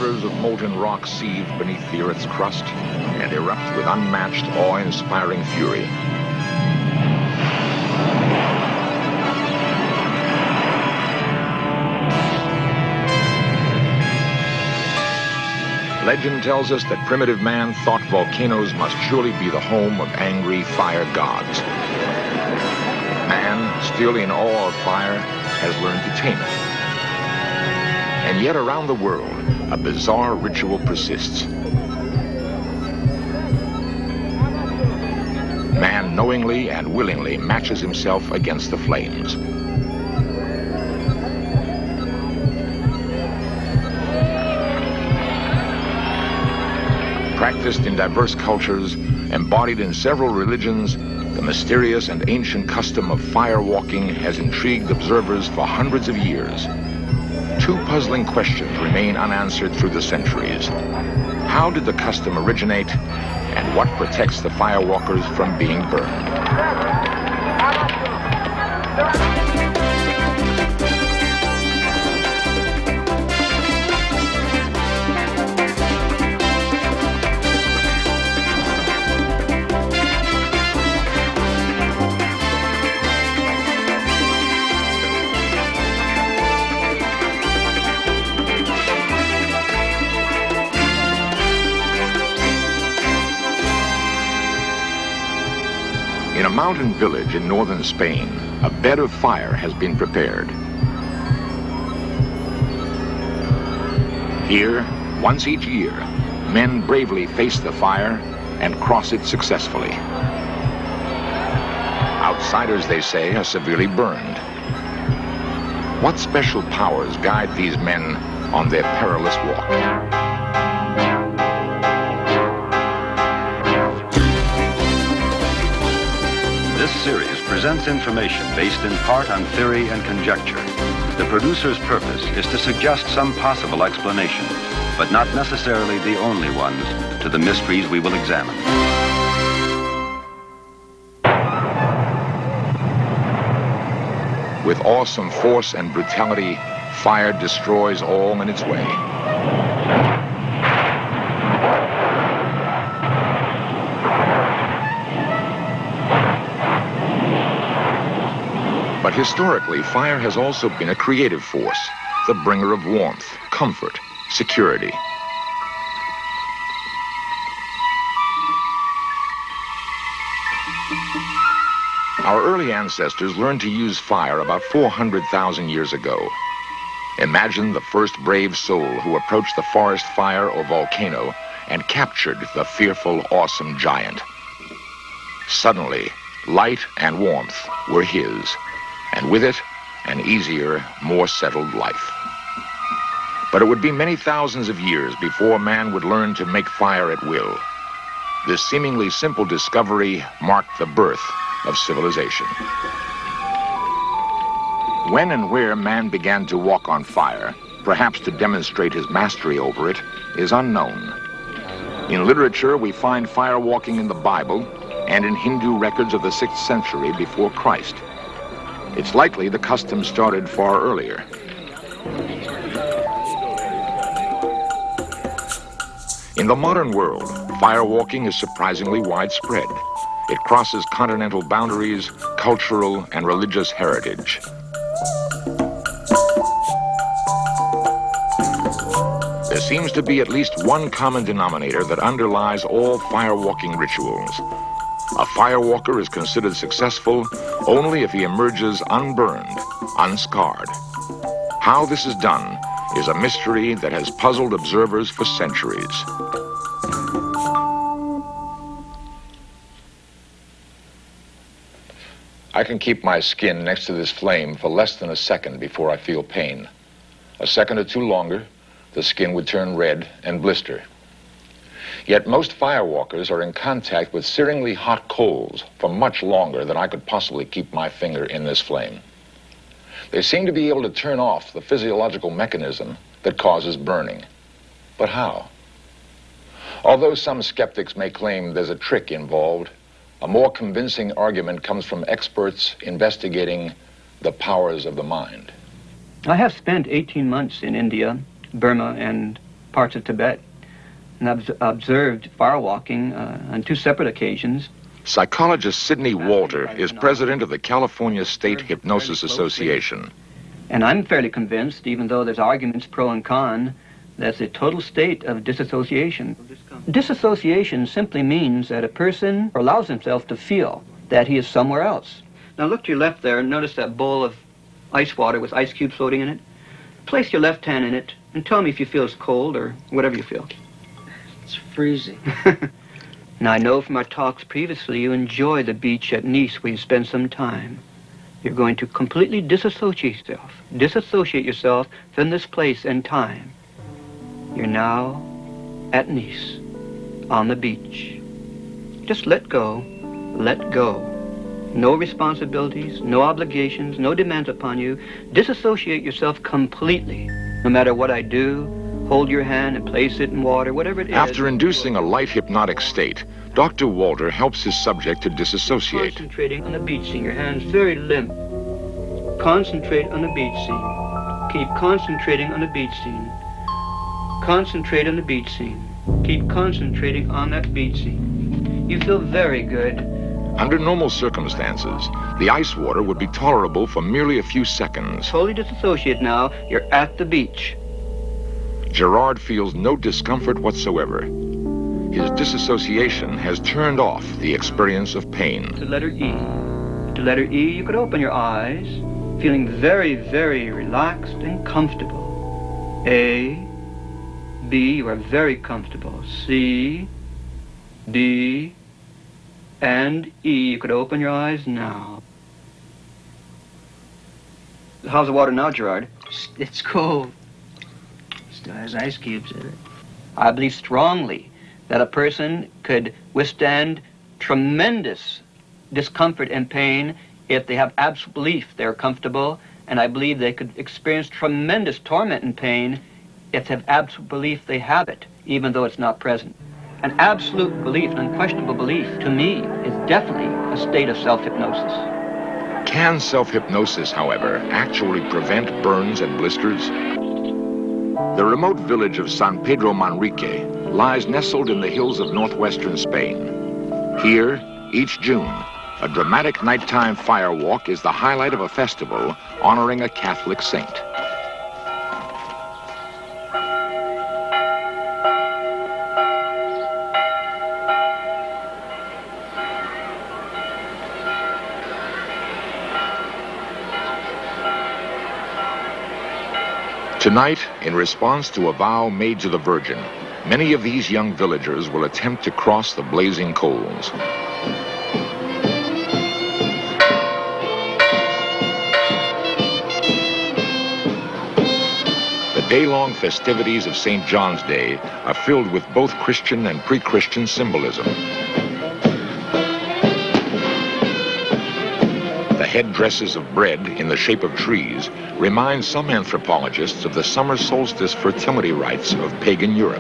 rivers of molten rock seethe beneath the Earth's crust and erupt with unmatched, awe-inspiring fury. Legend tells us that primitive man thought volcanoes must surely be the home of angry fire gods. Man, still in awe of fire, has learned to tame it. And yet around the world, a bizarre ritual persists. Man knowingly and willingly matches himself against the flames. Practiced in diverse cultures, embodied in several religions, the mysterious and ancient custom of firewalking has intrigued observers for hundreds of years. Two puzzling questions remain unanswered through the centuries. How did the custom originate, and what protects the firewalkers from being burned? In a mountain village in northern Spain, a bed of fire has been prepared. Here, once each year, men bravely face the fire and cross it successfully. Outsiders, they say, are severely burned. What special powers guide these men on their perilous walk? This series presents information based in part on theory and conjecture. The producer's purpose is to suggest some possible explanation, but not necessarily the only ones, to the mysteries we will examine. With awesome force and brutality, fire destroys all in its way. But historically, fire has also been a creative force, the bringer of warmth, comfort, security. Our early ancestors learned to use fire about 400,000 years ago. Imagine the first brave soul who approached the forest fire or volcano and captured the fearful, awesome giant. Suddenly, light and warmth were his, and with it, an easier, more settled life. But it would be many thousands of years before man would learn to make fire at will. This seemingly simple discovery marked the birth of civilization. When and where man began to walk on fire, perhaps to demonstrate his mastery over it, is unknown. In literature, we find fire walking in the Bible and in Hindu records of the 6th century before Christ. It's likely the custom started far earlier. In the modern world, firewalking is surprisingly widespread. It crosses continental boundaries, cultural and religious heritage. There seems to be at least one common denominator that underlies all firewalking rituals. A firewalker is considered successful only if he emerges unburned, unscarred. How this is done is a mystery that has puzzled observers for centuries. I can keep my skin next to this flame for less than a second before I feel pain. A second or two longer, the skin would turn red and blister. Yet most firewalkers are in contact with searingly hot coals for much longer than I could possibly keep my finger in this flame. They seem to be able to turn off the physiological mechanism that causes burning. But how? Although some skeptics may claim there's a trick involved, a more convincing argument comes from experts investigating the powers of the mind. I have spent 18 months in India, Burma, and parts of Tibet, and I've observed firewalking on 2 separate occasions. Psychologist Sidney Walter is president of the California State Hypnosis Association. And I'm fairly convinced, even though there's arguments pro and con, that's a total state of disassociation. Disassociation simply means that a person allows himself to feel that he is somewhere else. Now look to your left there and notice that bowl of ice water with ice cubes floating in it. Place your left hand in it and tell me if you feel it's cold or whatever you feel. It's freezing. Now I know from our talks previously you enjoy the beach at Nice where you spend some time. You're going to completely disassociate yourself from this place and time. You're now at Nice, on the beach. Just let go, let go. No responsibilities, no obligations, no demands upon you. Disassociate yourself completely. No matter what I do, hold your hand and place it in water, whatever it is. After inducing a light hypnotic state, Dr. Walter helps his subject to disassociate. Concentrating on the beach scene, your hands very limp. Concentrate on the beach scene. Keep concentrating on the beach scene. Concentrate on the beach scene. Keep concentrating on that beach scene. You feel very good. Under normal circumstances, the ice water would be tolerable for merely a few seconds. Totally disassociate now. You're at the beach. Gerard feels no discomfort whatsoever. His disassociation has turned off the experience of pain. To letter E. To letter E, you could open your eyes, feeling very, very relaxed and comfortable. A, B, you are very comfortable. C, D, and E, you could open your eyes now. How's the water now, Gerard? It's cold. Still has ice cubes in it. I believe strongly that a person could withstand tremendous discomfort and pain if they have absolute belief they're comfortable, and I believe they could experience tremendous torment and pain if they have absolute belief they have it, even though it's not present. An absolute belief, an unquestionable belief, to me, is definitely a state of self-hypnosis. Can self-hypnosis, however, actually prevent burns and blisters? The remote village of San Pedro Manrique lies nestled in the hills of northwestern Spain. Here, each June, a dramatic nighttime firewalk is the highlight of a festival honoring a Catholic saint. Tonight, in response to a vow made to the Virgin, many of these young villagers will attempt to cross the blazing coals. The day-long festivities of St. John's Day are filled with both Christian and pre-Christian symbolism. The headdresses of bread in the shape of trees remind some anthropologists of the summer solstice fertility rites of pagan Europe.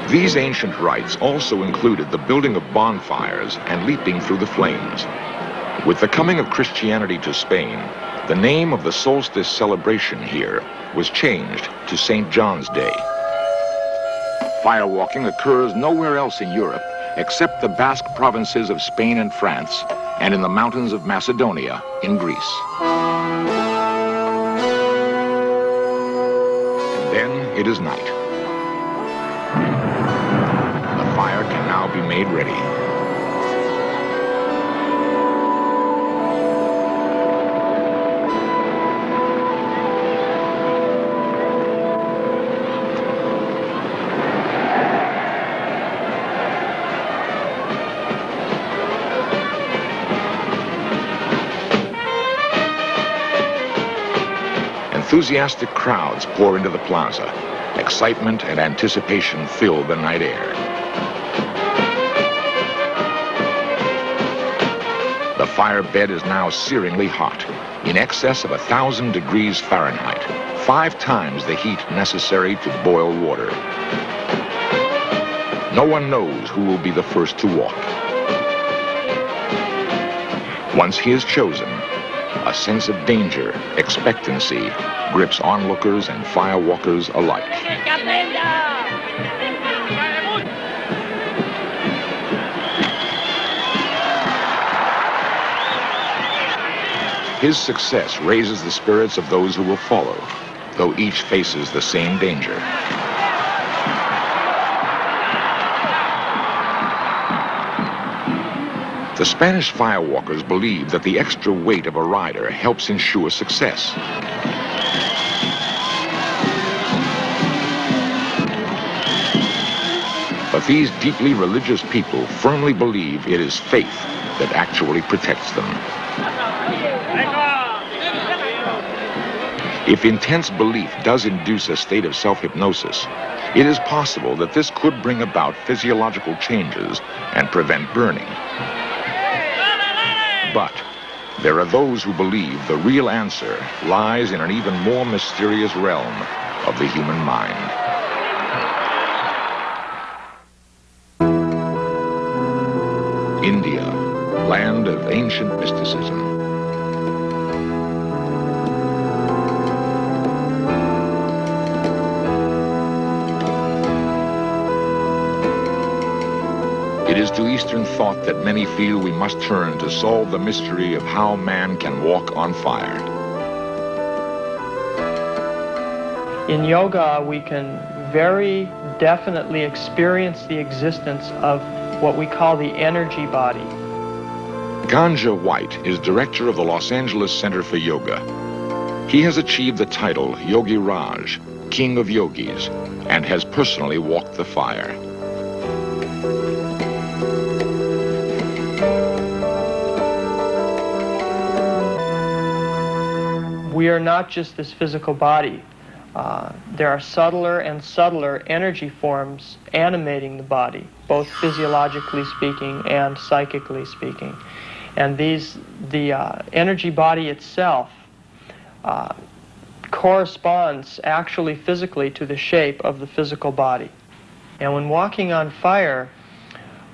These ancient rites also included the building of bonfires and leaping through the flames. With the coming of Christianity to Spain, the name of the solstice celebration here was changed to St. John's Day. Firewalking occurs nowhere else in Europe except the Basque provinces of Spain and France, and in the mountains of Macedonia in Greece. And then it is night. The fire can now be made ready. Enthusiastic crowds pour into the plaza. Excitement and anticipation fill the night air. The fire bed is now searingly hot, in excess of 1,000 degrees Fahrenheit, 5 times the heat necessary to boil water. No one knows who will be the first to walk. Once he is chosen, a sense of danger, expectancy, grips onlookers and firewalkers alike. His success raises the spirits of those who will follow, though each faces the same danger. The Spanish firewalkers believe that the extra weight of a rider helps ensure success. But these deeply religious people firmly believe it is faith that actually protects them. If intense belief does induce a state of self-hypnosis, it is possible that this could bring about physiological changes and prevent burning. But there are those who believe the real answer lies in an even more mysterious realm of the human mind. India, land of ancient mysticism. It is to Eastern thought that many feel we must turn to solve the mystery of how man can walk on fire. In yoga, we can very definitely experience the existence of what we call the energy body. Ganja White is director of the Los Angeles Center for Yoga. He has achieved the title Yogi Raj, King of Yogis, and has personally walked the fire. We are not just this physical body. There are subtler and subtler energy forms animating the body, both physiologically speaking and psychically speaking. And the energy body itself corresponds actually physically to the shape of the physical body. And when walking on fire,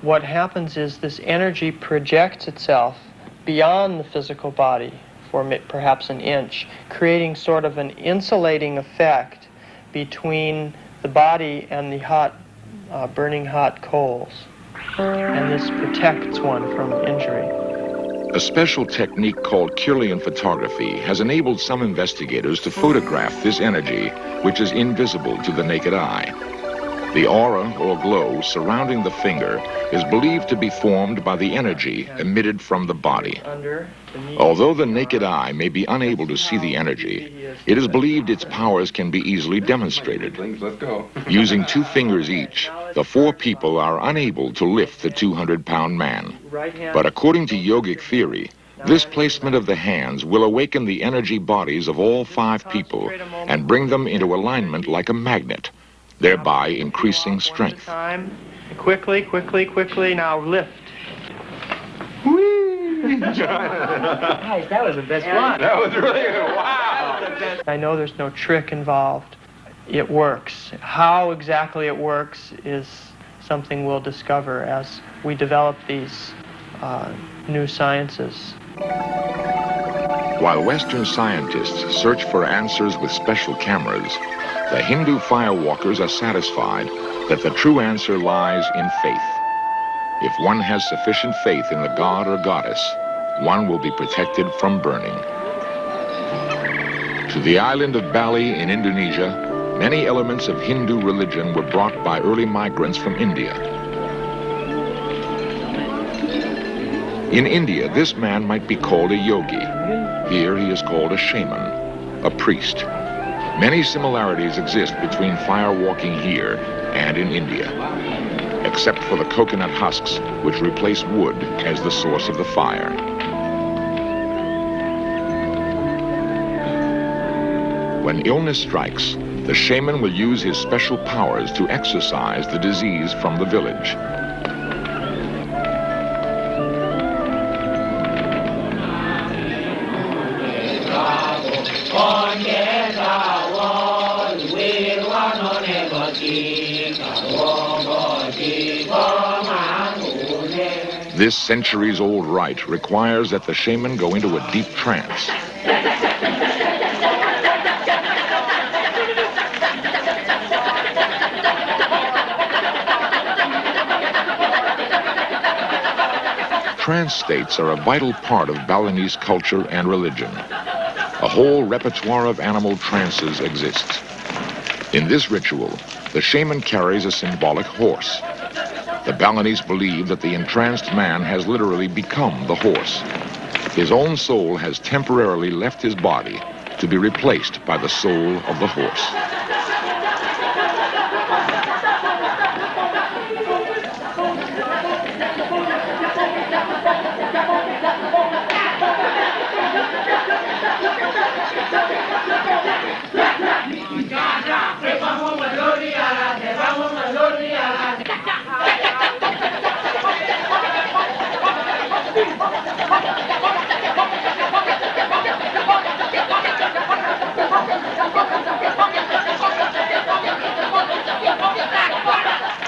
what happens is this energy projects itself beyond the physical body for perhaps an inch, creating sort of an insulating effect between the body and the hot, burning hot coals. And this protects one from injury. A special technique called Kirlian photography has enabled some investigators to photograph this energy, which is invisible to the naked eye. The aura or glow surrounding the finger is believed to be formed by the energy emitted from the body. Although the naked eye may be unable to see the energy, it is believed its powers can be easily demonstrated. Using 2 fingers each, the 4 people are unable to lift the 200-pound man. But according to yogic theory, this placement of the hands will awaken the energy bodies of all 5 people and bring them into alignment like a magnet, thereby increasing strength. Quickly, quickly, quickly, now lift. Nice, that was the best one. That was really good. Wow. I know there's no trick involved. It works. How exactly it works is something we'll discover as we develop these new sciences. While Western scientists search for answers with special cameras, the Hindu firewalkers are satisfied that the true answer lies in faith. If one has sufficient faith in the god or goddess, one will be protected from burning. To the island of Bali in Indonesia, many elements of Hindu religion were brought by early migrants from India. In India, this man might be called a yogi. Here he is called a shaman, a priest. Many similarities exist between firewalking here and in India, except for the coconut husks, which replace wood as the source of the fire. When illness strikes, the shaman will use his special powers to exorcise the disease from the village. This centuries-old rite requires that the shaman go into a deep trance. Trance states are a vital part of Balinese culture and religion. A whole repertoire of animal trances exists. In this ritual, the shaman carries a symbolic horse. The Balinese believe that the entranced man has literally become the horse. His own soul has temporarily left his body to be replaced by the soul of the horse.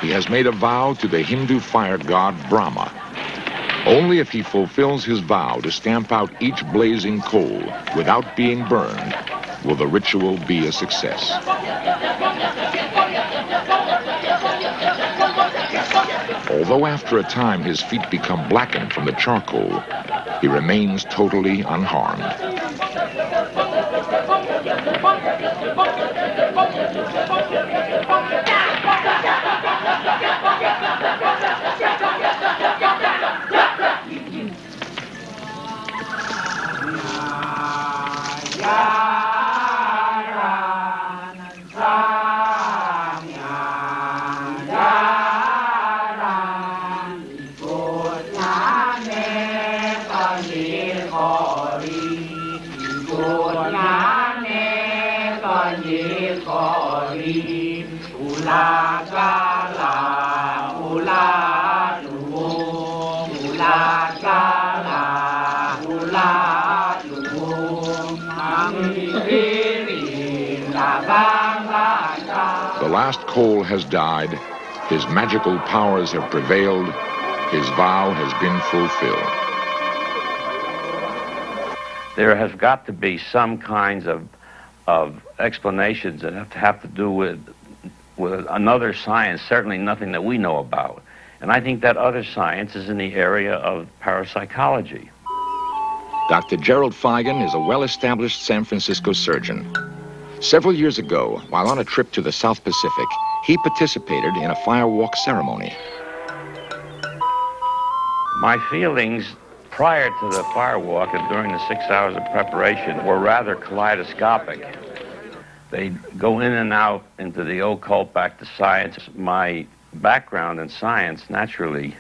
He has made a vow to the Hindu fire god Brahma. Only if he fulfills his vow to stamp out each blazing coal without being burned will the ritual be a success. Although after a time his feet become blackened from the charcoal, he remains totally unharmed. The last coal has died, his magical powers have prevailed, his vow has been fulfilled. There has got to be some kinds of explanations that have to do with another science, certainly nothing that we know about. And I think that other science is in the area of parapsychology. Dr. Gerald Feigen is a well-established San Francisco surgeon. Several years ago, while on a trip to the South Pacific, he participated in a firewalk ceremony. My feelings prior to the firewalk and during the 6 hours of preparation were rather kaleidoscopic. They go in and out into the occult, back to science. My background in science naturally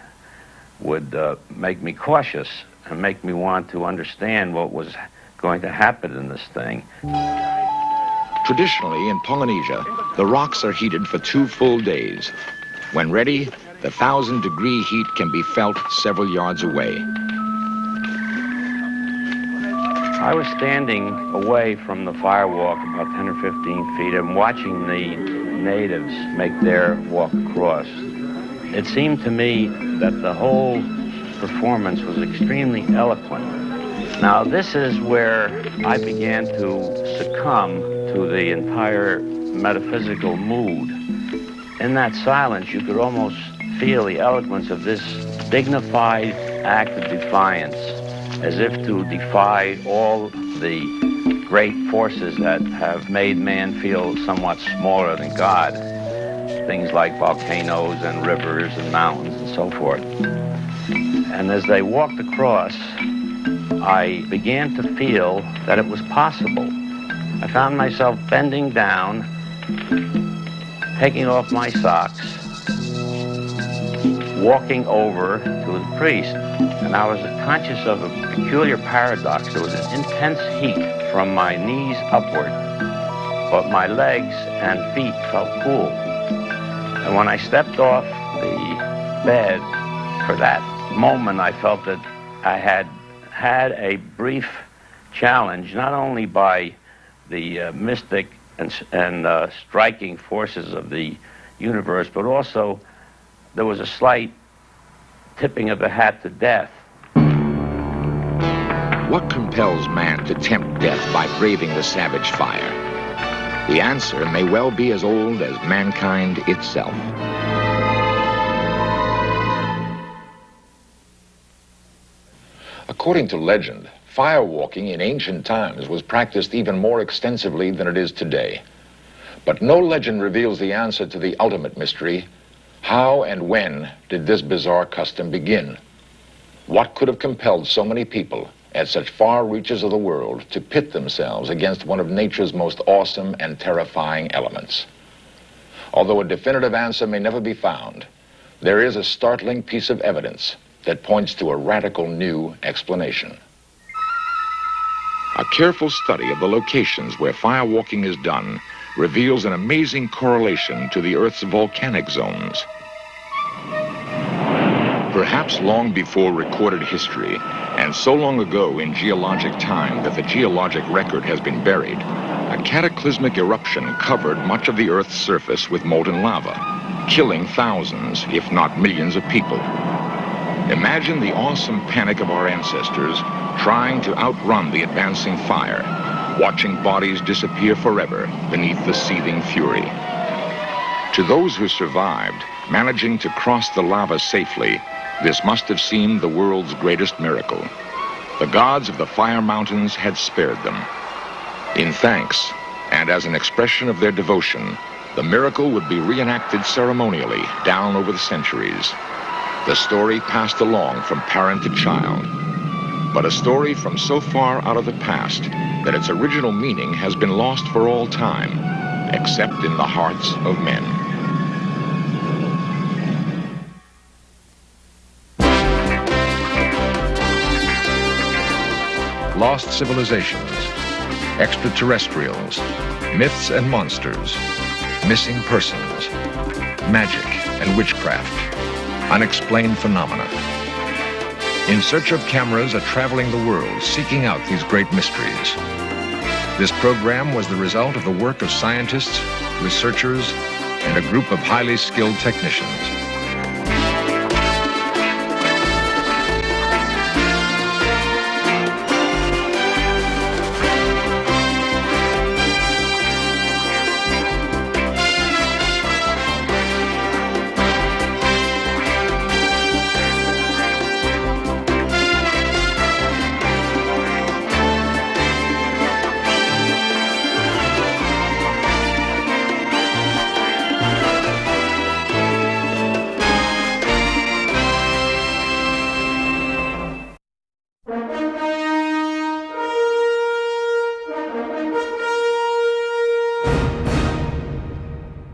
would make me cautious and make me want to understand what was going to happen in this thing. Traditionally, in Polynesia, the rocks are heated for 2 full days. When ready, the 1,000-degree heat can be felt several yards away. I was standing away from the firewalk about 10 or 15 feet and watching the natives make their walk across. It seemed to me that the whole performance was extremely eloquent. Now, this is where I began to succumb to the entire metaphysical mood. In that silence, you could almost feel the eloquence of this dignified act of defiance, as if to defy all the great forces that have made man feel somewhat smaller than God. Things like volcanoes and rivers and mountains and so forth. And as they walked across, I began to feel that it was possible. I found myself bending down, taking off my socks, walking over to the priest, and I was conscious of a peculiar paradox. There was an intense heat from my knees upward, but my legs and feet felt cool. And when I stepped off the bed, for that moment I felt that I had had a brief challenge, not only by the mystic and striking forces of the universe, but also there was a slight tipping of the hat to death. What compels man to tempt death by braving the savage fire? The answer may well be as old as mankind itself. According to legend, firewalking in ancient times was practiced even more extensively than it is today. But no legend reveals the answer to the ultimate mystery. How and when did this bizarre custom begin? What could have compelled so many people at such far reaches of the world to pit themselves against one of nature's most awesome and terrifying elements? Although a definitive answer may never be found, there is a startling piece of evidence that points to a radical new explanation. A careful study of the locations where firewalking is done reveals an amazing correlation to the Earth's volcanic zones. Perhaps long before recorded history, and so long ago in geologic time that the geologic record has been buried, a cataclysmic eruption covered much of the Earth's surface with molten lava, killing thousands, if not millions of people. Imagine the awesome panic of our ancestors trying to outrun the advancing fire, watching bodies disappear forever beneath the seething fury. To those who survived, managing to cross the lava safely, this must have seemed the world's greatest miracle. The gods of the fire mountains had spared them. In thanks, and as an expression of their devotion, the miracle would be reenacted ceremonially down over the centuries. The story passed along from parent to child, but a story from so far out of the past that its original meaning has been lost for all time, except in the hearts of men. Lost civilizations, extraterrestrials, myths and monsters, missing persons, magic and witchcraft, unexplained phenomena. In search of cameras are traveling the world, seeking out these great mysteries. This program was the result of the work of scientists, researchers, and a group of highly skilled technicians.